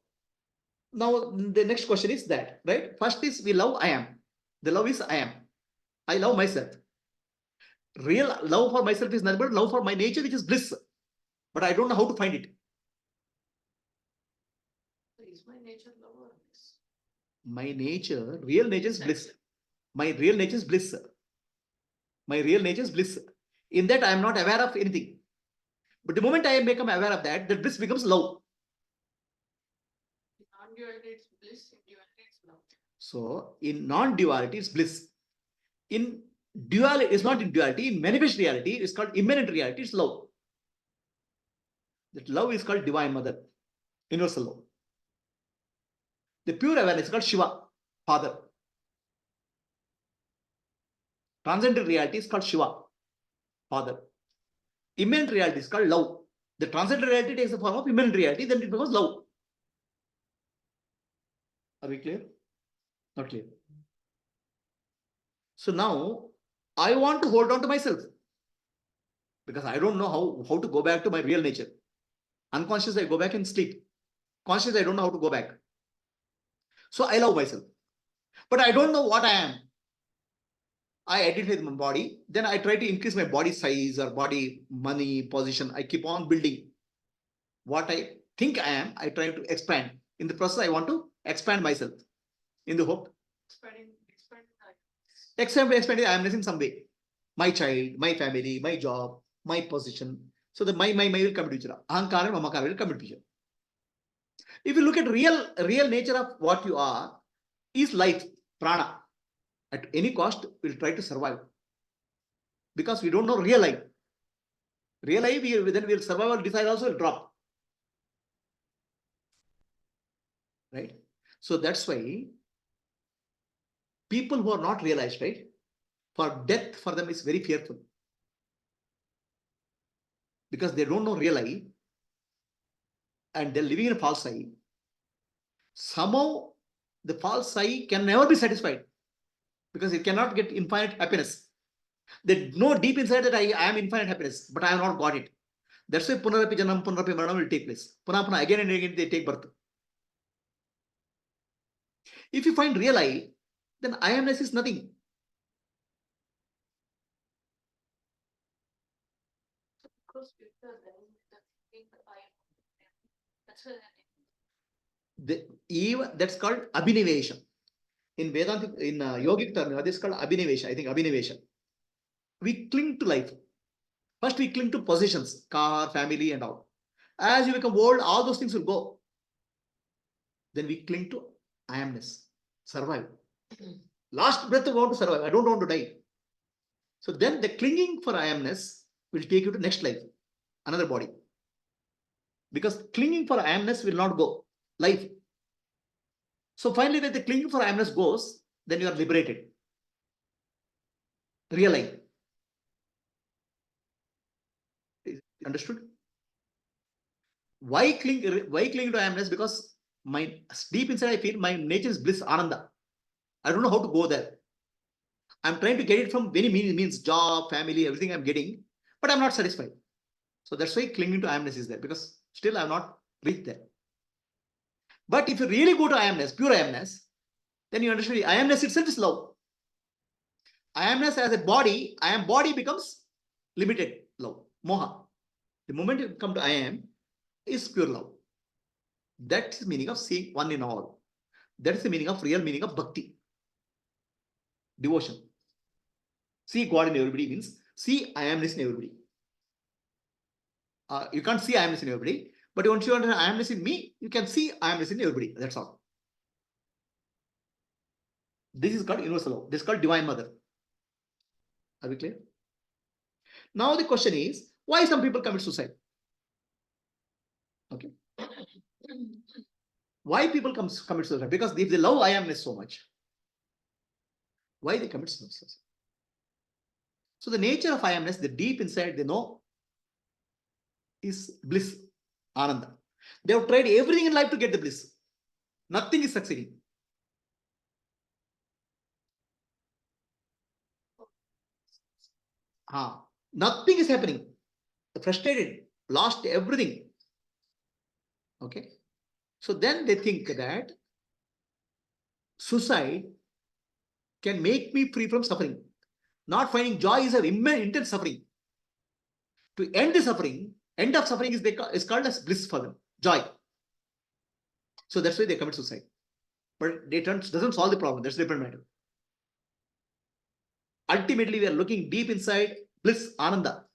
now the next question is that, right? First is we love I am. The love is I am. I love myself. Real love for myself is nothing but love for my nature, which is bliss. But I don't know how to find it. Is my nature love or bliss? My nature, real nature is bliss. My real nature is bliss. My real nature is bliss. In that I am not aware of anything. But the moment I become aware of that, the bliss becomes love. In non-duality, it's bliss. In duality, it's love. So in non-duality, it's bliss. In duality, it's not in duality. In manifest reality, it's called immanent reality. It's love. That love is called Divine Mother, universal love. The pure awareness is called Shiva, Father. Transcendental reality is called Shiva, Father. Immanent reality is called love. The transcendental reality takes the form of immanent reality, then it becomes love. Are we clear? Not clear. So now I want to hold on to myself, because I don't know how to go back to my real nature. Unconscious, I go back and sleep. Conscious, I don't know how to go back. So I love myself. But I don't know what I am. I identify with my body. Then I try to increase my body size or body, money, position. I keep on building. What I think I am, I try to expand. In the process, I want to expand myself. In the hope. Expanding, I am in some way. My child, my family, my job, my position. So the my will come to Vichara. Ahankara, mamakara will come to Vichara. If you look at real nature of what you are, is life, prana. At any cost, we'll try to survive. Because we don't know real life. Real life, then we'll survival desire also will drop. Right? So that's why people who are not realized, right? For death, for them is very fearful. Because they don't know real I, and they're living in a false I. Somehow, the false I can never be satisfied, because it cannot get infinite happiness. They know deep inside that I am infinite happiness, but I have not got it. That's why Punarapi Janam, Punarapi Maranam will take place. Punapuna, again and again they take birth. If you find real I, then I amness is nothing. That's called abhinivesha. In Vedanta, in yogic term, this is called abhinivesha. I think abhinivesha. We cling to life. First, we cling to possessions, car, family, and all. As you become old, all those things will go. Then we cling to I amness, survive. Last breath, I want to survive. I don't want to die. So then the clinging for I amness will take you to next life, another body. Because clinging for I amness will not go. Life. So finally, when the clinging for I amness goes, then you are liberated. Real life. Understood? Why cling to I amness? Because my deep inside I feel my nature is bliss, ananda. I don't know how to go there. I'm trying to get it from many means, job, family, everything I'm getting, but I'm not satisfied. So that's why clinging to I amness is there, because still I'm not reached there. But if you really go to I amness, pure I amness, then you understand I amness itself is love. I amness as a body, I am body becomes limited love, moha. The moment you come to I am is pure love. That's the meaning of seeing one in all. That's the meaning of real meaning of bhakti, devotion. See God in everybody means see I amness in everybody. You can't see I amness in everybody, but once you understand I amness in me, you can see I amness in everybody. That's all. This is called universal love. This is called divine mother. Are we clear? Now the question is, why some people commit suicide? Okay. Why people commit suicide? Because if they love I amness so much, why they commit suicide? So the nature of I amness, the deep inside they know is bliss, ananda. They have tried everything in life to get the bliss. Nothing is succeeding. Nothing is happening. Frustrated, lost everything. Okay. So then they think that suicide can make me free from suffering. Not finding joy is an intense suffering. To end the suffering, end of suffering is called as bliss for them, joy. So that's why they commit suicide. But they doesn't solve the problem. That's a different matter. Ultimately, we are looking deep inside bliss, ananda,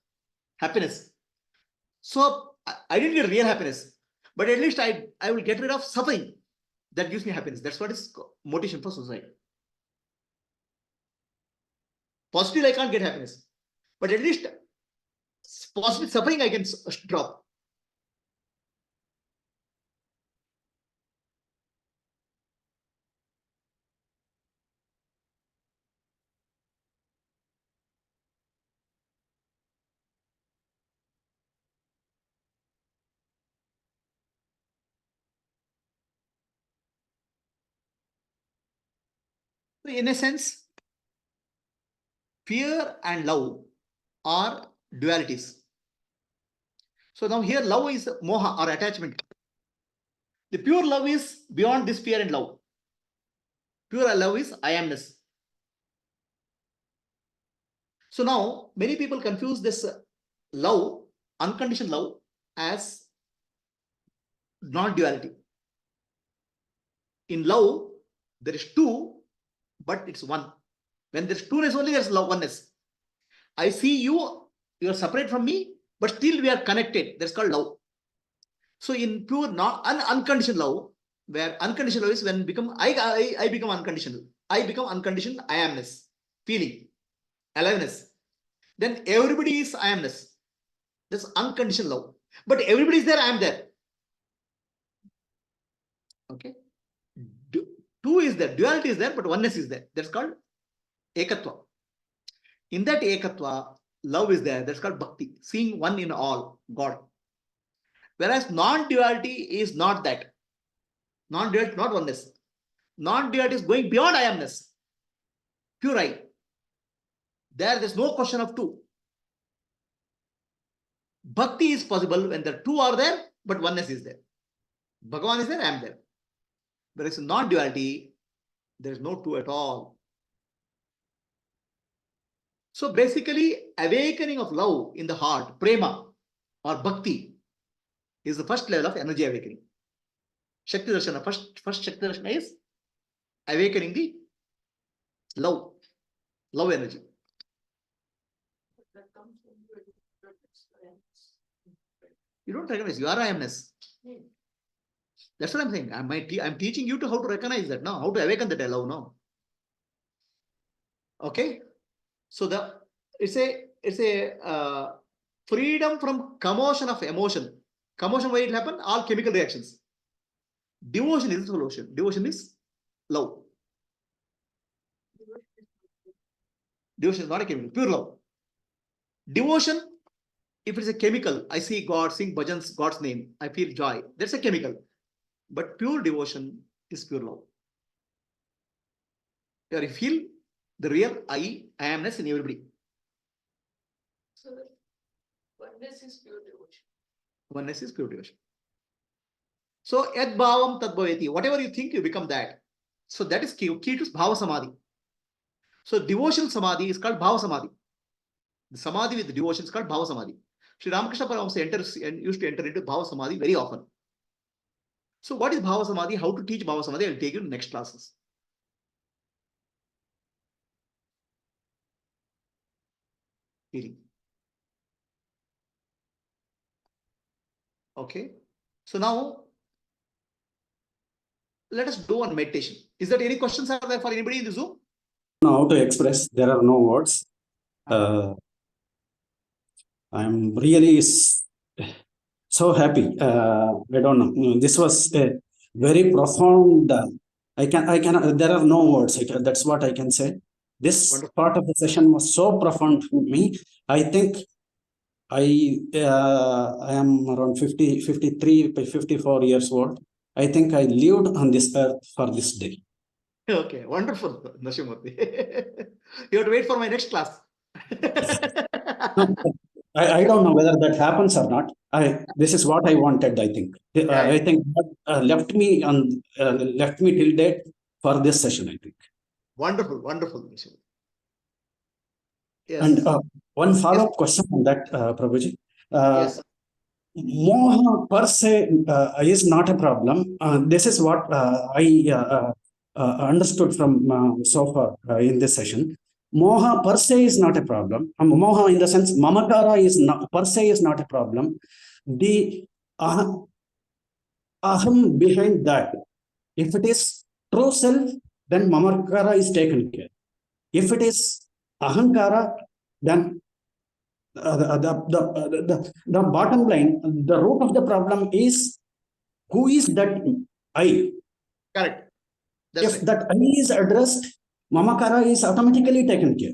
happiness. So I didn't get real happiness, but at least I will get rid of suffering. That gives me happiness. That's what is motivation for suicide. Positive, I can't get happiness, but at least positive suffering I can drop. In a sense, fear and love are dualities. So now here love is moha or attachment. The pure love is beyond this fear and love. Pure love is I amness. So now many people confuse this love, unconditioned love, as non-duality. In love, there is two, but it's one. When there's two-ness only, there's love, oneness. I see you, you are separate from me, but still we are connected. That's called love. So in pure unconditioned love, where unconditional love is when I become unconditional. I become unconditioned I amness, feeling, aliveness. Then everybody is I amness. That's unconditional love. But everybody is there, I am there. Okay. Two is there, duality is there, but oneness is there. That's called ekatva. In that ekatva, love is there. That's called bhakti, seeing one in all, God. Whereas non-duality is not that. Non-duality, not oneness. Non-duality is going beyond I amness. Pure I. There's no question of two. Bhakti is possible when the two are there, but oneness is there. Bhagavan is there, I am there. Whereas in non-duality, there is no two at all. So basically, awakening of love in the heart, prema or bhakti, is the first level of energy awakening. Shaktidarshana, first Shaktidarshana is awakening the love energy. That comes from your experience. You don't recognize. You are I amness. That's what I'm saying. I'm teaching you to how to recognize that now, how to awaken that allow now. Okay. So it's a freedom from commotion of emotion. Commotion, why it happen? All chemical reactions. Devotion is the solution. Devotion is love. Devotion is not a chemical, pure love. Devotion, if it's a chemical, I see God, sing bhajans, God's name, I feel joy. That's a chemical. But pure devotion is pure love. You feel the real I amness in everybody. So oneness is pure devotion. Oneness is pure devotion. So yad bhavam tad bhaveti. Whatever you think, you become that. So that is key to bhava samadhi. So devotion samadhi is called bhava samadhi. The samadhi with the devotion is called bhava samadhi. Sri Ramakrishna Paramahamsa used to enter into bhava samadhi very often. So what is bhava samadhi? How to teach bhava samadhi? I'll take you in next classes. Feeling. Okay. So now let us do one meditation. Is there any questions are there for anybody in the Zoom? Know how to express. There are no words. I'm really so happy. I don't know. This was a very profound. I can. There are no words. That's what I can say. This Wonderful. part of the session was so profound for me. I think I am around 53, 54 years old. I think I lived on this earth for this day. Okay, wonderful, Nashimurthy. You have to wait for my next class. I don't know whether that happens or not. This is what I wanted. I think. I think that left me till date for this session. I think. Wonderful, wonderful. Yes. And one follow-up question on that, Prabhuji. Yes. Moha per se is not a problem. This is what I understood from so far in this session. Moha per se is not a problem. Moha in the sense mamakara is not per se is not a problem. The aham behind that, if it is true self, then mamakara is taken care. If it is ahankara, then the bottom line, the root of the problem is who is that I? Correct. If that I is addressed, mamakara is automatically taken care.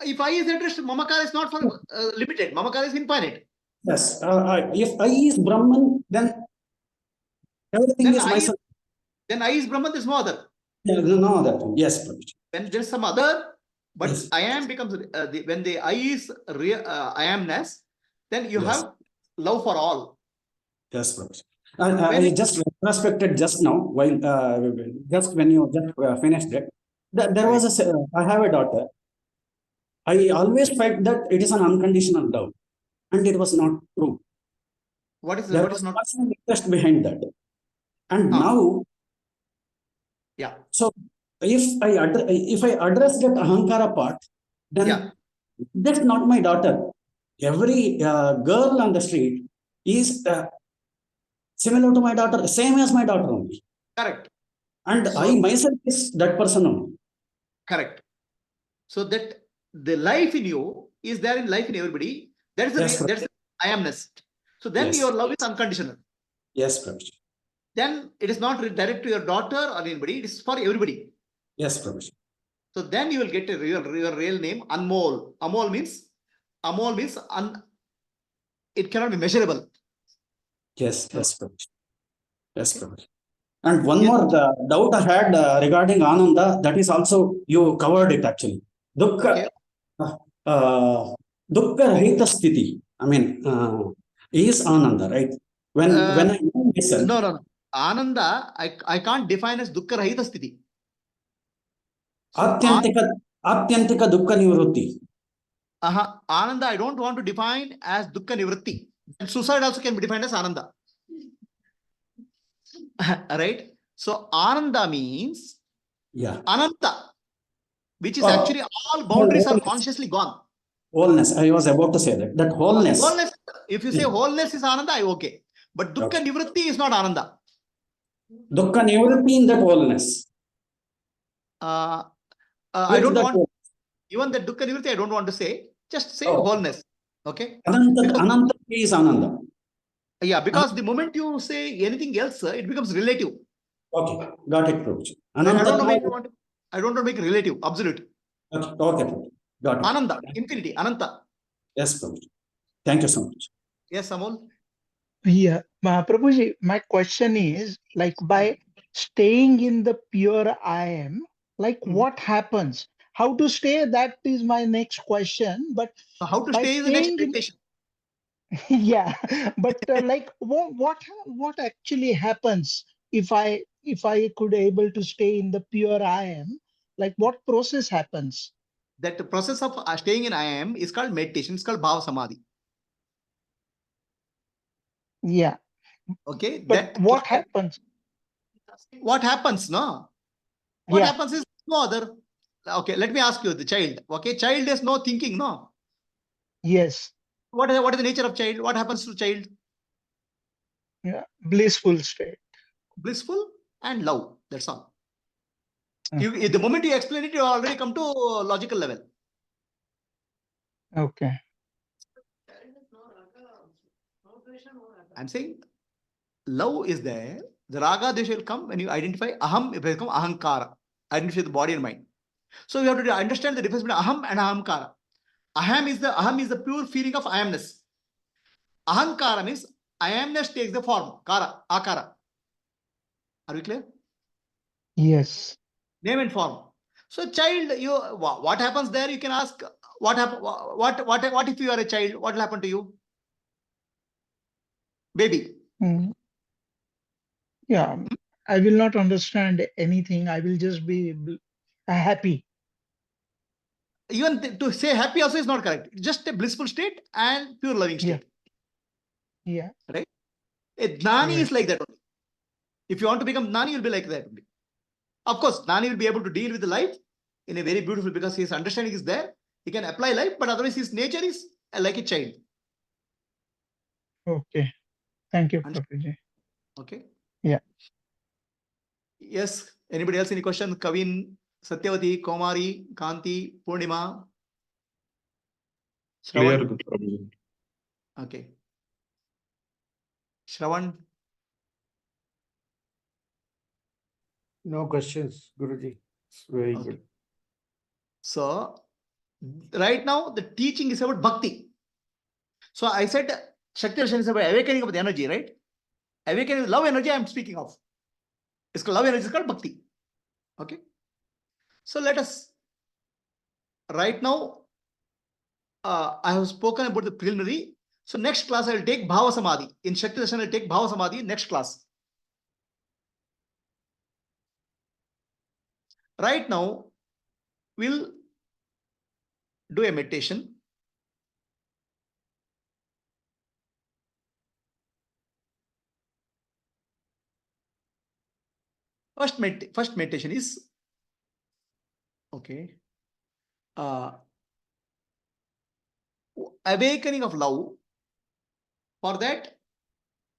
If I is addressed, mamakara is not for limited. Mamakara is infinite. Yes. If I is Brahman, then everything then is myself. Then I is Brahman, there's no other. No other. Yes, Prabhuji. When there's some other, but yes. I am becomes when the I is I amness, then you have love for all. Yes, Prabhuji. I just respected just now while just when you just finished it. There was I have a daughter. I always felt that it is an unconditional love, and it was not true. What is there was not interest behind that, and now, So if I address that ahankara part, then that's not my daughter. Every girl on the street is similar to my daughter, same as my daughter only. Correct. And I myself is that person only. Correct. So that the life in you is there in life in everybody. That is that's I amness. So then your love is unconditional. Yes, Prabhuji. Then it is not direct to your daughter or anybody. It is for everybody. Yes, Prabhuji. So then you will get a your real name, Anmol. Amol means it cannot be measurable. Yes, yes, Prabhuji. Yes, Prabhuji. And one more doubt I had regarding Ananda, that is also, you covered it actually. Dukkha, Dukkha Rahita Sthiti. I mean, is Ananda, right? When I know myself. No. Ananda, I can't define as Dukkha Rahita Sthiti. Atyantika Dukkha Nivrutti. Ananda, I don't want to define as Dukkha Nivrutti. And suicide also can be defined as Ananda. Right? So Ananda means Ananta, which is actually all boundaries are consciously gone. Wholeness. I was about to say that. That wholeness. Wholeness. If you say Yeah. wholeness is Ananda, I okay. But Dukkha Okay. Nivritti is not Ananda. Dukkha nivritti in that wholeness. I With don't that want, even the Dukkha Nivritti, I don't want to say. Just say Oh. wholeness. Okay. Ananta is Ananda. Yeah, because the moment you say anything else, it becomes relative. Okay, got it, Prabhuji. I don't Ananta. want to make relative, absolute. Okay, Prabhuji. Got it. Ananda, infinity, Ananta. Yes, Prabhuji. Thank you so much. Yes, Amol. Yeah, Prabhuji, my question is like by staying in the pure I am, like what happens? How to stay? That is my next question. But So how to by stay is the next staying in, meditation. yeah, but like what actually happens if I could able to stay in the pure I am? Like what process happens? That the process of staying in I am is called meditation. It's called Bhava Samadhi. Yeah, Okay. but what happens? What happens, no? What Yeah, happens is no other. Okay, let me ask you, the child. Okay, child has no thinking, no? yes, What is the nature of child? What happens to child? yeah, blissful state. Blissful and love. That's all. Okay. The moment you explain it, you already come to logical level. Okay. I'm saying love is there. The raga desha will come when you identify aham, it will become ahankara. Identify the body and mind. So you have to understand the difference between aham and ahamkara. Aham is the pure feeling of I amness. Ahankara means I amness takes the form, kara, akara. Are we clear? Yes. Name and form. So child, you what happens there? You can ask what if you are a child? What will happen to you? Baby. Mm. Yeah, I will not understand anything. I will just be happy. Even to say happy also is not correct. Just a blissful state and pure loving Yeah. state. Yeah. Right? A Gnani Right. is like that only. If you want to become Gnani, you'll be like that only. Of course, Gnani will be able to deal with the life in a very beautiful, because his understanding is there. He can apply life, but otherwise his nature is like a child. Okay. Thank you, Understand? Prabhuji. Okay. Yeah. Yes. Anybody else? Any question? Kavin, Satyavati, Komari, Kanti, Purnima, Clear, Shravan. Prabhuji. Okay. Shravan. No questions, Guruji. It's very Okay. good. So right now the teaching is about bhakti. So I said Shaktidarshana is about awakening of the energy, right? Awakening love energy I'm speaking of. It's called love energy, it's called bhakti. Okay. So let us right now. I have spoken about the preliminary. So next class I will take Bhava Samadhi. In Shaktidarshana I will take Bhava Samadhi next class. Right now we'll do a meditation. First meditation is okay. Awakening of love. For that,